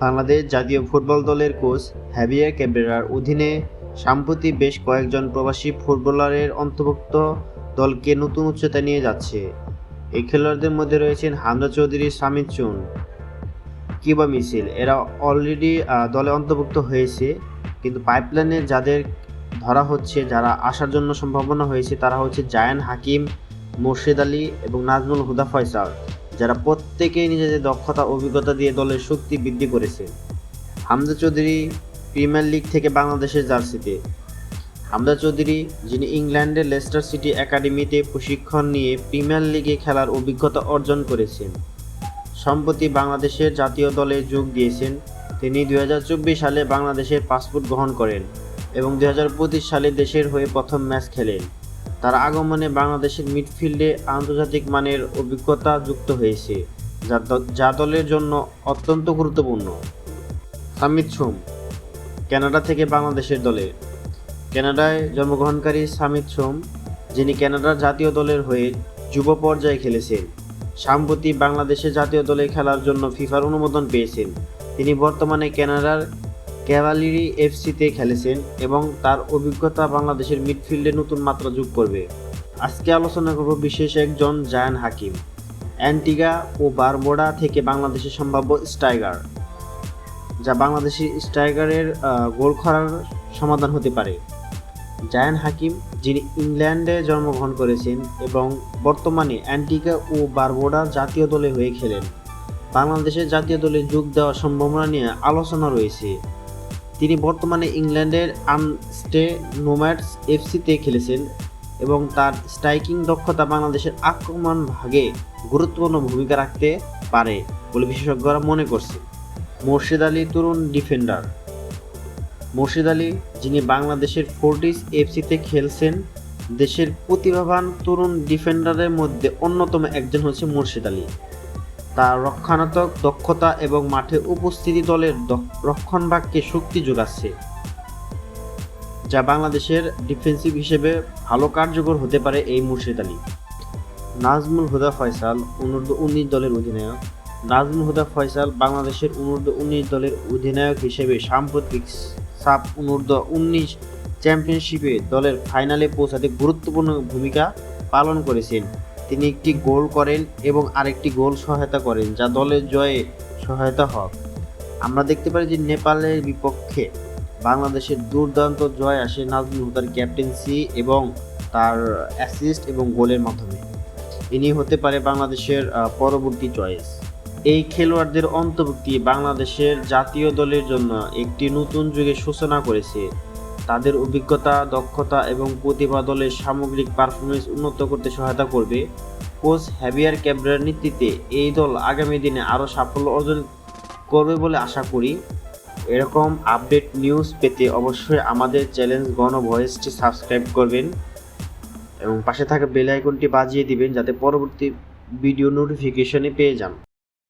বাংলাদেশ জাতীয় ফুটবল দলের coach heavier ক্যাব্রেরার অধীনে সম্প্রতি বেশ কয়েকজন প্রবাসী ফুটবলারের অন্তর্ভুক্ত দলকে নতুন উচ্চতায় নিয়ে যাচ্ছে। এই খেলোয়াড়দের মধ্যে রয়েছেন হামজা চৌধুরী, সামিদ চুন, কিবা মিছিল। এরা অলরেডি দলে অন্তর্ভুক্ত হয়েছে, কিন্তু পাইপলাইনে যাদের ধরা হচ্ছে, যারা আসার জন্য সম্ভাবনা হয়েছে, তারা হচ্ছে জায়ান হাকিম, মোর্শেদ আলী এবং নাজমুল হুদা ফয়সাল, যারা প্রত্যেকেই নিজেদের দক্ষতা অভিজ্ঞতা দিয়ে দলের শক্তি বৃদ্ধি করেছে। হামজা চৌধুরী প্রিমিয়ার লিগ থেকে বাংলাদেশের জার্সিতে। হামজা চৌধুরী, যিনি ইংল্যান্ডের লেস্টার সিটি একাডেমিতে প্রশিক্ষণ নিয়ে প্রিমিয়ার লিগে খেলার অভিজ্ঞতা অর্জন করেছেন, সম্প্রতি বাংলাদেশের জাতীয় দলে যোগ দিয়েছেন। তিনি 2024 সালে বাংলাদেশের পাসপোর্ট গ্রহণ করেন এবং 2025 সালে দেশের হয়ে প্রথম ম্যাচ খেলেন। তার আগমনে বাংলাদেশের মিডফিল্ডে আন্তর্জাতিক মানের অভিজ্ঞতা যুক্ত হয়েছে, যা দলের জন্য অত্যন্ত গুরুত্বপূর্ণ। সামিদ চুন, কানাডা থেকে বাংলাদেশের দলে। কানাডায় জন্মগ্রহণকারী সামিদ চুন, যিনি কানাডার জাতীয় দলের হয়ে যুব পর্যায়ে খেলেছেন, সম্প্রতি বাংলাদেশের জাতীয় দলে খেলার জন্য ফিফার অনুমোদন পেয়েছেন। তিনি বর্তমানে কানাডার ক্যাভালিরি এফসিতে খেলেছেন এবং তার অভিজ্ঞতা বাংলাদেশের মিডফিল্ডে নতুন মাত্রা যোগ করবে। আজকে আলোচনা করব বিশেষ একজন জায়ান হাকিম, অ্যান্টিগা ও বারমুডা থেকে বাংলাদেশের সম্ভাব্য স্ট্রাইকার, যা বাংলাদেশি স্ট্রাইকারের গোল করার সমাধান হতে পারে। জায়ান হাকিম, যিনি ইংল্যান্ডে জন্মগ্রহণ করেছেন এবং বর্তমানে অ্যান্টিগা ও বারমুডা জাতীয় দলে হয়ে খেলেন, বাংলাদেশের জাতীয় দলে যোগ দেওয়ার সম্ভাবনা নিয়ে আলোচনা রয়েছে। তিনি বর্তমানে ইংল্যান্ডের আমস্টে নোম্যাডস এফসিতে খেলেছেন এবং তার স্ট্রাইকিং দক্ষতা বাংলাদেশের আক্রমণ ভাগে গুরুত্বপূর্ণ ভূমিকা রাখতে পারে বলে বিশেষজ্ঞরা মনে করছে। মোর্শেদ আলী, তরুণ ডিফেন্ডার। মোর্শেদ আলী, যিনি বাংলাদেশের ফোর্টিস এফসিতে খেলছেন, দেশের প্রতিভাবান তরুণ ডিফেন্ডারের মধ্যে অন্যতম একজন হচ্ছে মোর্শেদ আলী। তার রক্ষণাত্মক দক্ষতা এবং মাঠে উপস্থিতি দলের রক্ষণভাগকে শক্তি যোগাচ্ছে, যা বাংলাদেশের ডিফেন্সিভ হিসেবে ভালো কার্যকর হতে পারে এই মোর্শেদ আলী। নাজমুল হুদা ফয়সাল, অনূর্ধ্ব-19 দলের অধিনায়ক। নাজমুল হুদা ফয়সাল বাংলাদেশের অনূর্ধ্ব-19 দলের অধিনায়ক হিসেবে সাম্প্রতিক সাব অনূর্ধ্ব-19 চ্যাম্পিয়নশিপে দলের ফাইনালে পৌঁছাতে গুরুত্বপূর্ণ ভূমিকা পালন করেছেন। তিনি একটি গোল করেন এবং আরেকটি গোল সহায়তা করেন, যা দলের জয়ে সহায়তা হয়। আমরা দেখতে পারি যে নেপালের বিপক্ষে বাংলাদেশের দুর্দান্ত জয় আসে নাজমুল হুদার ক্যাপ্টেন্সি এবং তার অ্যাসিস্ট এবং গোলের মাধ্যমে। ইনি হতে পারে বাংলাদেশের পরবর্তী চয়েস। এই খেলোয়াড়দের অন্তর্ভুক্তি বাংলাদেশের জাতীয় দলের জন্য একটি নতুন যুগের সূচনা করেছে। তাদের অভিজ্ঞতা, দক্ষতা এবং প্রতিভা দলের সামগ্রিক পারফরমেন্স উন্নত করতে সহায়তা করবে। কোচ হ্যাভিয়ার ক্যাব্রেরার নেতৃত্বে এই দল আগামী দিনে আরও সাফল্য অর্জন করবে বলে আশা করি। এরকম আপডেট নিউজ পেতে অবশ্যই আমাদের চ্যালেঞ্জ গণ ভয়েসটি সাবস্ক্রাইব করবেন এবং পাশে থাকা বেল আইকনটি বাজিয়ে দিবেন, যাতে পরবর্তী ভিডিও নোটিফিকেশনে পেয়ে যান।